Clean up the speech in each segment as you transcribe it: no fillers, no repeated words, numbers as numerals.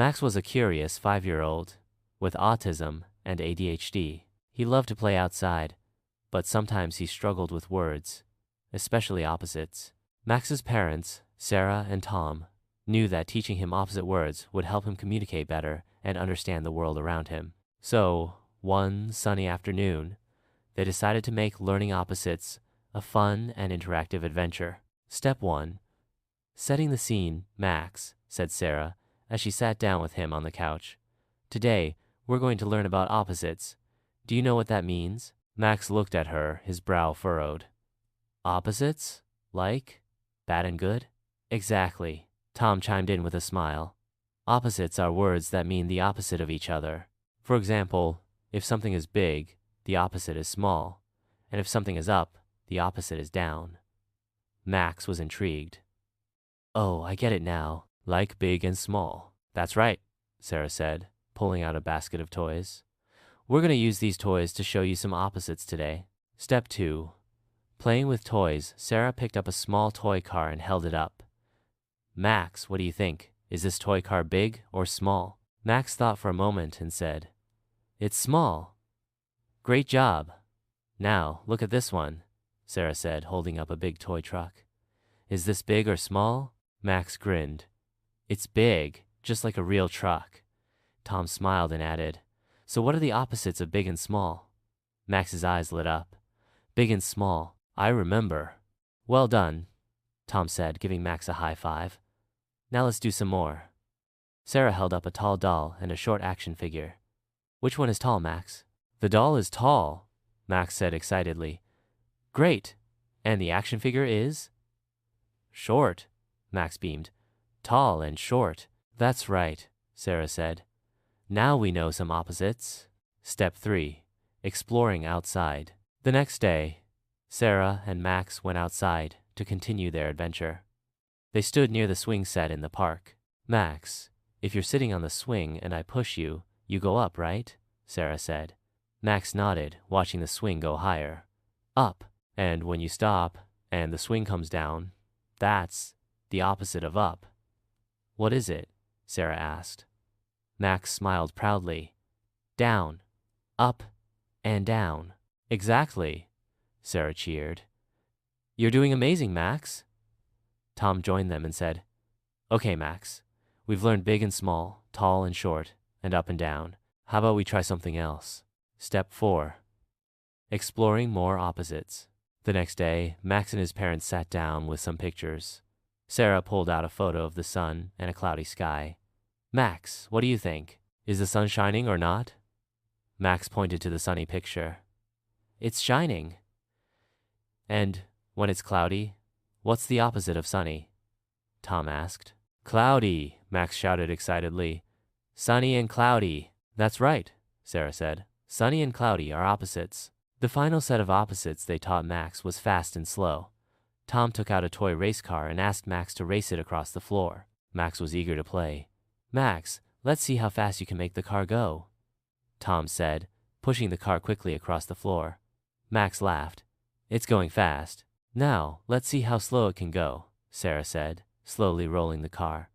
Max was a curious 5-year-old with autism and ADHD. He loved to play outside, but sometimes he struggled with words, especially opposites. Max's parents, Sarah and Tom, knew that teaching him opposite words would help him communicate better and understand the world around him. So, one sunny afternoon, they decided to make learning opposites a fun and interactive adventure. Step 1. Setting the scene, Max, said Sarah, as she sat down with him on the couch. Today, we're going to learn about opposites. Do you know what that means? Max looked at her, his brow furrowed. Opposites? Like? Bad and good? Exactly, Tom chimed in with a smile. Opposites are words that mean the opposite of each other. For example, if something is big, the opposite is small, and if something is up, the opposite is down. Max was intrigued. Oh, I get it now. Like big and small. That's right, Sarah said, pulling out a basket of toys. We're going to use these toys to show you some opposites today. Step 2. Playing with toys, Sarah picked up a small toy car and held it up. Max, what do you think? Is this toy car big or small? Max thought for a moment and said, It's small. Great job. Now, look at this one, Sarah said, holding up a big toy truck. Is this big or small? Max grinned. It's big, just like a real truck. Tom smiled and added, So what are the opposites of big and small? Max's eyes lit up. Big and small. I remember. Well done, Tom said, giving Max a high five. Now let's do some more. Sarah held up a tall doll and a short action figure. Which one is tall, Max? The doll is tall, Max said excitedly. Great. And the action figure is? Short, Max beamed. Tall and short. That's right, Sarah said. Now we know some opposites. Step 3. Exploring outside. The next day, Sarah and Max went outside to continue their adventure. They stood near the swing set in the park. Max, if you're sitting on the swing and I push you, you go up, right? Sarah said. Max nodded, watching the swing go higher. Up. And when you stop and the swing comes down, that's the opposite of up. What is it? Sarah asked. Max smiled proudly. Down, up, and down. Exactly, Sarah cheered. You're doing amazing, Max. Tom joined them and said, Okay, Max, we've learned big and small, tall and short, and up and down. How about we try something else? Step 4. Exploring more opposites. The next day, Max and his parents sat down with some pictures. Sarah pulled out a photo of the sun and a cloudy sky. Max, what do you think? Is the sun shining or not? Max pointed to the sunny picture. It's shining. And when it's cloudy, what's the opposite of sunny? Tom asked. Cloudy, Max shouted excitedly. Sunny and cloudy. That's right, Sarah said. Sunny and cloudy are opposites. The final set of opposites they taught Max was fast and slow. Tom took out a toy race car and asked Max to race it across the floor. Max was eager to play. Max, let's see how fast you can make the car go, Tom said, pushing the car quickly across the floor. Max laughed. It's going fast. Now, let's see how slow it can go, Sarah said, slowly rolling the car.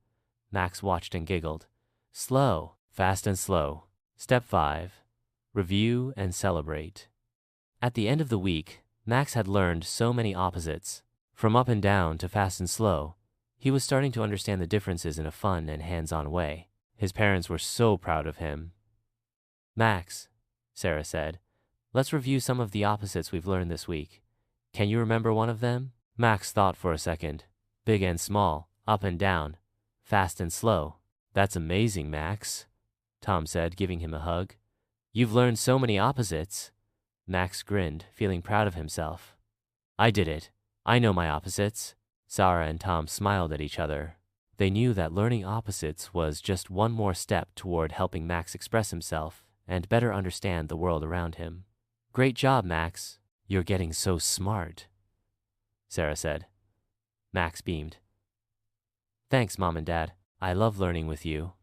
Max watched and giggled. Slow, fast and slow. Step 5. Review and celebrate. At the end of the week, Max had learned so many opposites. From up and down to fast and slow, he was starting to understand the differences in a fun and hands-on way. His parents were so proud of him. Max, Sarah said, let's review some of the opposites we've learned this week. Can you remember one of them? Max thought for a second. Big and small, up and down, fast and slow. That's amazing, Max, Tom said, giving him a hug. You've learned so many opposites. Max grinned, feeling proud of himself. I did it. I know my opposites. Sarah and Tom smiled at each other. They knew that learning opposites was just one more step toward helping Max express himself and better understand the world around him. Great job, Max. You're getting so smart, Sarah said. Max beamed. Thanks, Mom and Dad. I love learning with you.